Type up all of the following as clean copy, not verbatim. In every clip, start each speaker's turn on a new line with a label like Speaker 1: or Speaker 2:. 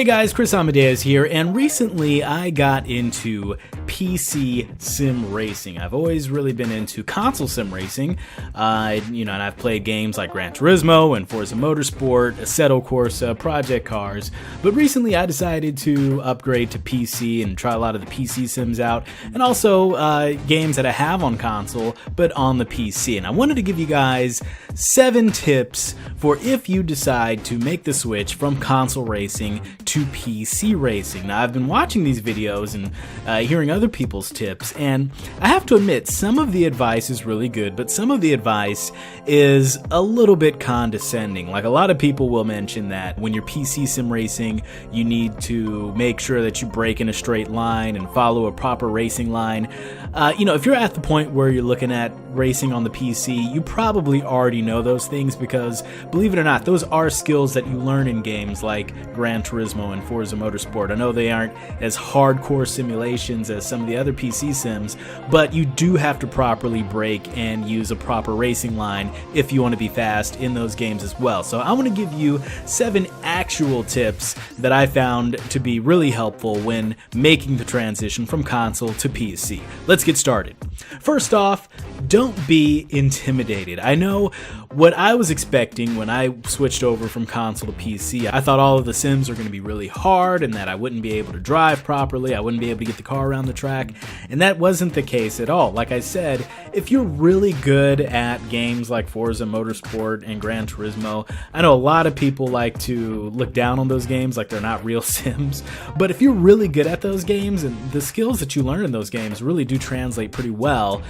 Speaker 1: Hey guys, Chris Amadeus here, and recently I got into PC sim racing. I've always really been into console sim racing, and I've played games like Gran Turismo and Forza Motorsport, Assetto Corsa, Project Cars, but recently I decided to upgrade to PC and try a lot of the PC sims out, and also games that I have on console, but on the PC. And I wanted to give you guys 7 tips for if you decide to make the switch from console racing to PC racing. Now, I've been watching these videos and hearing other people's tips, and I have to admit, some of the advice is really good, but some of the advice is a little bit condescending. Like, a lot of people will mention that when you're PC sim racing, you need to make sure that you brake in a straight line and follow a proper racing line. If you're at the point where you're looking at racing on the PC, you probably already know those things because, believe it or not, those are skills that you learn in games like Gran Turismo and Forza Motorsport. I know they aren't as hardcore simulations as some of the other PC sims, but you do have to properly brake and use a proper racing line if you want to be fast in those games as well. So I want to give you 7 actual tips that I found to be really helpful when making the transition from console to PC. Let's get started. First off, don't be intimidated. I know what I was expecting when I switched over from console to PC. I thought all of the sims are going to be really hard and that I wouldn't be able to drive properly, I wouldn't be able to get the car around the track, and that wasn't the case at all. Like I said, if you're really good at games like Forza Motorsport and Gran Turismo, I know a lot of people like to look down on those games like they're not real sims, but if you're really good at those games, and the skills that you learn in those games really do translate pretty well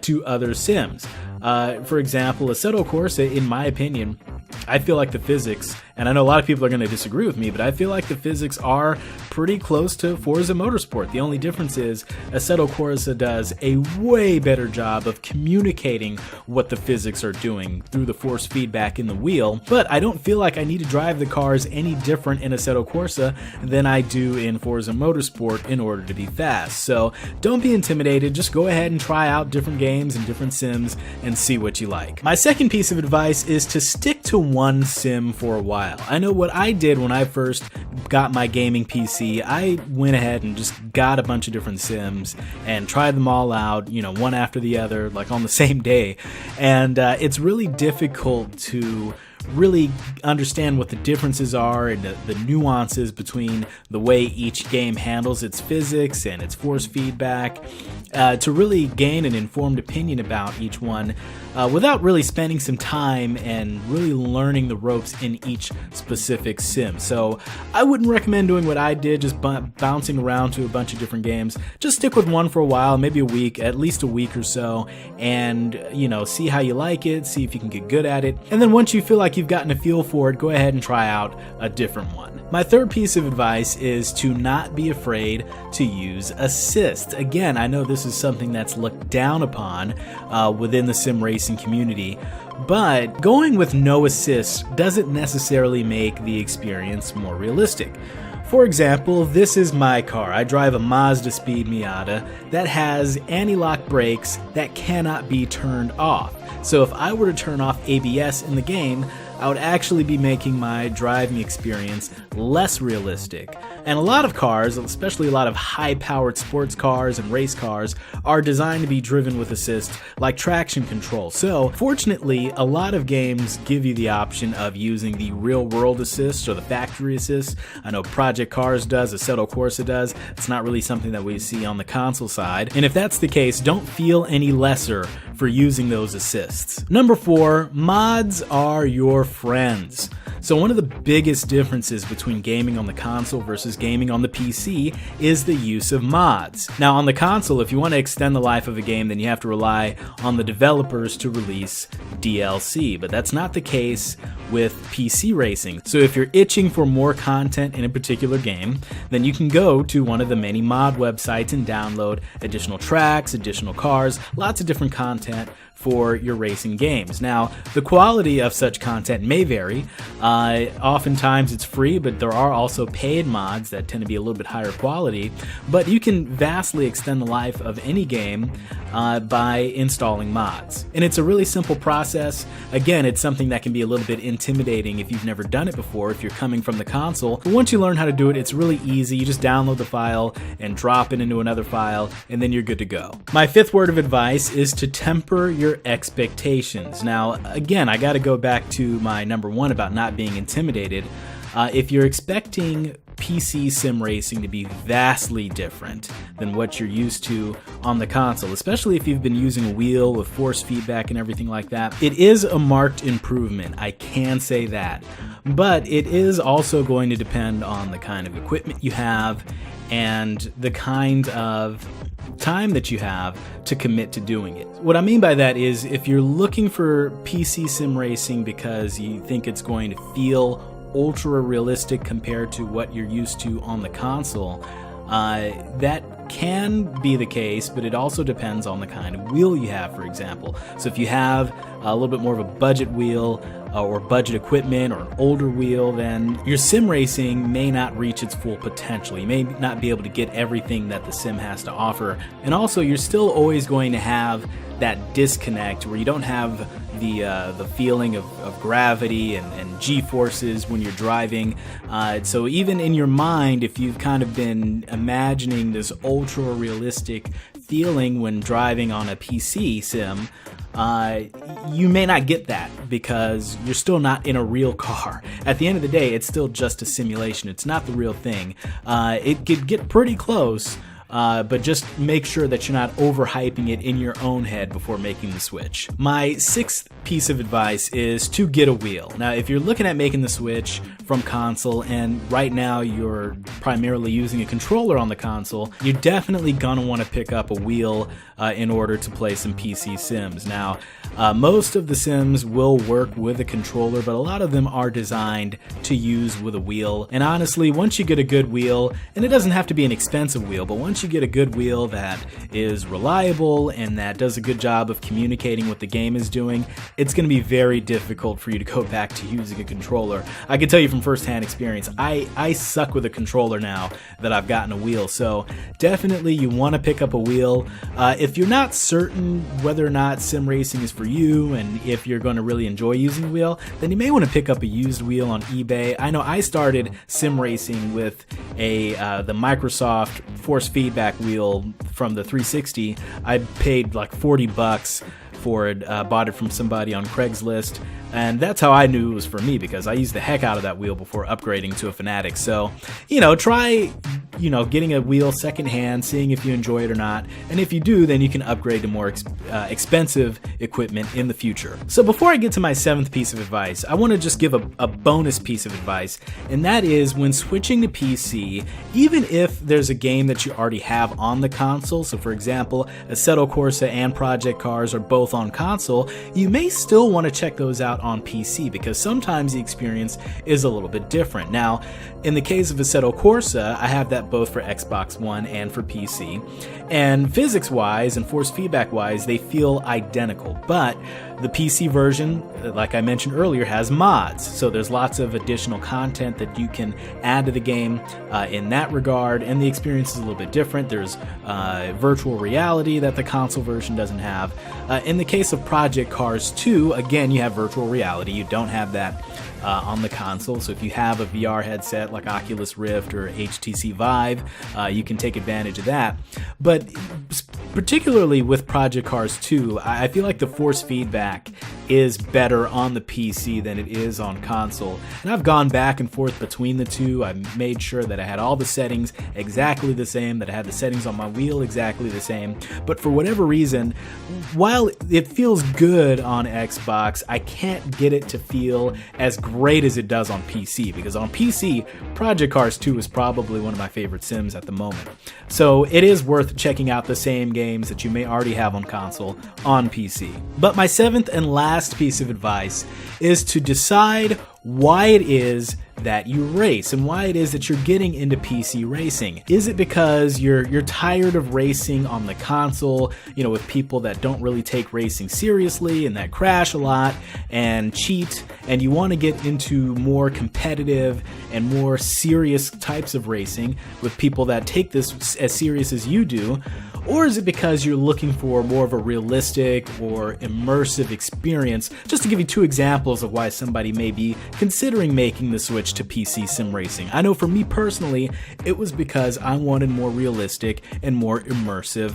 Speaker 1: to other sims. For example, Assetto Corsa, in my opinion, I feel like the physics, and I know a lot of people are going to disagree with me, but I feel like the physics are pretty close to Forza Motorsport. The only difference is Assetto Corsa does a way better job of communicating what the physics are doing through the force feedback in the wheel, but I don't feel like I need to drive the cars any different in Assetto Corsa than I do in Forza Motorsport in order to be fast. So don't be intimidated, just go ahead and try out different games and different sims and see what you like. My second piece of advice is to stick to one sim for a while. I know what I did when I first got my gaming PC. I went ahead and just got a bunch of different sims and tried them all out, one after the other, like on the same day. And it's really difficult to really understand what the differences are and the nuances between the way each game handles its physics and its force feedback, to really gain an informed opinion about each one without really spending some time and really learning the ropes in each specific sim. So I wouldn't recommend doing what I did, just bouncing around to a bunch of different games. Just stick with one for a while, maybe a week, at least a week or so, and see how you like it, see if you can get good at it, and then once you feel like you've gotten a feel for it, go ahead and try out a different one. My third piece of advice is to not be afraid to use assist. Again, I know this is something that's looked down upon within the sim racing community, but going with no assist doesn't necessarily make the experience more realistic. For example, this is my car. I drive a Mazda Speed Miata that has anti-lock brakes that cannot be turned off. So if I were to turn off ABS in the game, I would actually be making my driving experience less realistic. And a lot of cars, especially a lot of high-powered sports cars and race cars, are designed to be driven with assist, like traction control. So, fortunately, a lot of games give you the option of using the real-world assist or the factory assist. I know Project Cars does, Assetto Corsa does. It's not really something that we see on the console side. And if that's the case, don't feel any lesser for using those assists. Number 4, mods are your friends. So one of the biggest differences between gaming on the console versus gaming on the PC is the use of mods. Now on the console, if you want to extend the life of a game, then you have to rely on the developers to release DLC, but that's not the case with PC racing. So if you're itching for more content in a particular game, then you can go to one of the many mod websites and download additional tracks, additional cars, lots of different content for your racing games. Now, the quality of such content may vary, Oftentimes it's free, but there are also paid mods that tend to be a little bit higher quality. But you can vastly extend the life of any game by installing mods. And it's a really simple process. Again, it's something that can be a little bit intimidating if you've never done it before, if you're coming from the console. But once you learn how to do it, it's really easy. You just download the file and drop it into another file, and then you're good to go. My fifth word of advice is to temper your expectations. Now, again, I got to go back to my number one about not being intimidated. If you're expecting PC sim racing to be vastly different than what you're used to on the console, especially if you've been using a wheel with force feedback and everything like that, it is a marked improvement. I can say that. But it is also going to depend on the kind of equipment you have and the kind of time that you have to commit to doing it. What I mean by that is if you're looking for PC sim racing because you think it's going to feel ultra realistic compared to what you're used to on the console, that can be the case, but it also depends on the kind of wheel you have, for example. So if you have a little bit more of a budget wheel or budget equipment or an older wheel, then your sim racing may not reach its full potential. You may not be able to get everything that the sim has to offer. And also, you're still always going to have that disconnect where you don't have the feeling of gravity and G-forces when you're driving. So even in your mind, if you've kind of been imagining this ultra-realistic feeling when driving on a PC sim, you may not get that because you're still not in a real car. At the end of the day, it's still just a simulation. It's not the real thing. It could get pretty close, but just make sure that you're not overhyping it in your own head before making the switch. My sixth piece of advice is to get a wheel. Now, if you're looking at making the switch from console and right now you're primarily using a controller on the console, you're definitely gonna want to pick up a wheel in order to play some PC sims. Now, most of the sims will work with a controller, but a lot of them are designed to use with a wheel. And honestly, once you get a good wheel, and it doesn't have to be an expensive wheel, but once you get a good wheel that is reliable and that does a good job of communicating what the game is doing, it's going to be very difficult for you to go back to using a controller. I can tell you from firsthand experience, I suck with a controller now that I've gotten a wheel, so definitely you want to pick up a wheel. If you're not certain whether or not sim racing is for you and if you're going to really enjoy using a wheel, then you may want to pick up a used wheel on eBay. I know I started sim racing with the Microsoft force feedback wheel from the 360. I paid like $40 for it, bought it from somebody on Craigslist, and that's how I knew it was for me because I used the heck out of that wheel before upgrading to a Fanatic. So, try, getting a wheel secondhand, seeing if you enjoy it or not, and if you do, then you can upgrade to more expensive equipment in the future. So before I get to my seventh piece of advice, I want to just give a bonus piece of advice, and that is when switching to PC, even if there's a game that you already have on the console, so for example, Assetto Corsa and Project Cars are both on console, you may still want to check those out on PC because sometimes the experience is a little bit different. Now, in the case of Assetto Corsa, I have that both for Xbox One and for PC, and physics-wise and force feedback-wise, they feel identical, but the PC version, like I mentioned earlier, has mods, so there's lots of additional content that you can add to the game in that regard, and the experience is a little bit different. There's virtual reality that the console version doesn't have. In the case of Project Cars 2, again, you have virtual reality. You don't have that on the console, so if you have a VR headset like Oculus Rift or HTC Vive, you can take advantage of that. But particularly with Project Cars 2, I feel like the force feedback is better on the PC than it is on console. And I've gone back and forth between the two. I've made sure that I had all the settings exactly the same, that I had the settings on my wheel exactly the same. But for whatever reason, while it feels good on Xbox, I can't get it to feel as great as it does on PC, because on PC, Project Cars 2 is probably one of my favorite sims at the moment. So it is worth checking out the same games that you may already have on console on PC. But my seventh and last piece of advice is to decide why it is that you race and why it is that you're getting into PC racing. Is it because you're tired of racing on the console, with people that don't really take racing seriously and that crash a lot and cheat, and you want to get into more competitive and more serious types of racing with people that take this as serious as you do? Or is it because you're looking for more of a realistic or immersive experience? Just to give you two examples of why somebody may be considering making the switch to PC sim racing. I know for me personally, it was because I wanted more realistic and more immersive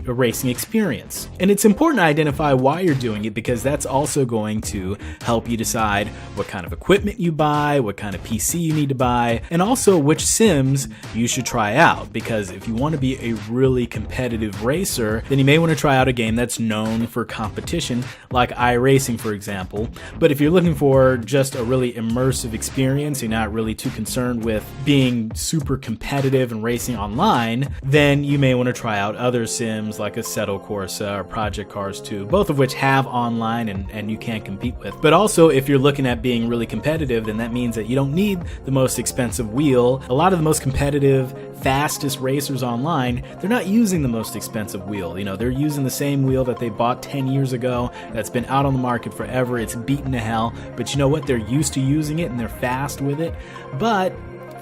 Speaker 1: racing experience. And it's important to identify why you're doing it, because that's also going to help you decide what kind of equipment you buy, what kind of PC you need to buy, and also which sims you should try out. Because if you want to be a really competitive racer, then you may want to try out a game that's known for competition, like iRacing, for example. But if you're looking for just a really immersive experience, you're not really too concerned with being super competitive and racing online, then you may want to try out other sims like Assetto Corsa or Project Cars 2, both of which have online and you can't compete with. But also, if you're looking at being really competitive, then that means that you don't need the most expensive wheel. A lot of the most competitive, fastest racers online, they're not using the most expensive wheel. They're using the same wheel that they bought 10 years ago that's been out on the market forever. It's beaten to hell, but you know what? They're used to using it and they're fast with it. But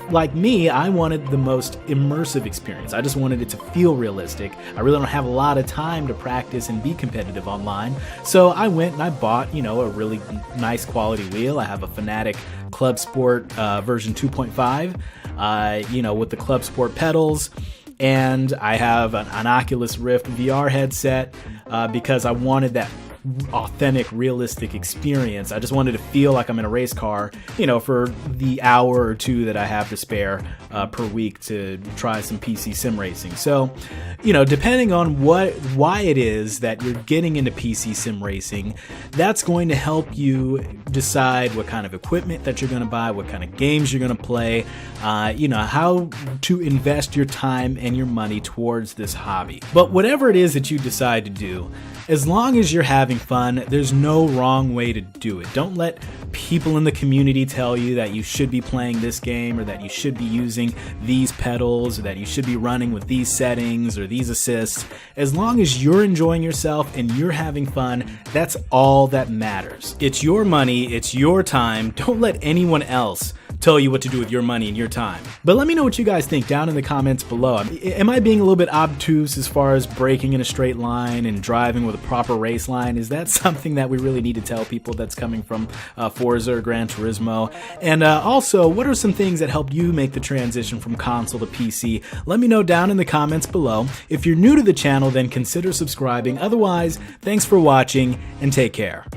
Speaker 1: like me, I wanted the most immersive experience. I just wanted it to feel realistic. I really don't have a lot of time to practice and be competitive online. So I went and I bought, a really nice quality wheel. I have a Fanatec Club Sport version 2.5, with the Club Sport pedals. And I have an Oculus Rift VR headset because I wanted that authentic, realistic experience. I just wanted to feel like I'm in a race car, for the hour or two that I have to spare per week to try some PC sim racing. So, depending on why it is that you're getting into PC sim racing, that's going to help you decide what kind of equipment that you're going to buy, what kind of games you're going to play, how to invest your time and your money towards this hobby. But whatever it is that you decide to do, as long as you're having fun, there's no wrong way to do it. Don't let people in the community tell you that you should be playing this game or that you should be using these pedals or that you should be running with these settings or these assists. As long as you're enjoying yourself and you're having fun, that's all that matters. It's your money, it's your time. Don't let anyone else tell you what to do with your money and your time. But let me know what you guys think down in the comments below. Am I being a little bit obtuse as far as braking in a straight line and driving with a proper race line? Is that something that we really need to tell people that's coming from Forza or Gran Turismo? And also, what are some things that helped you make the transition from console to PC? Let me know down in the comments below. If you're new to the channel, then consider subscribing. Otherwise, thanks for watching and take care.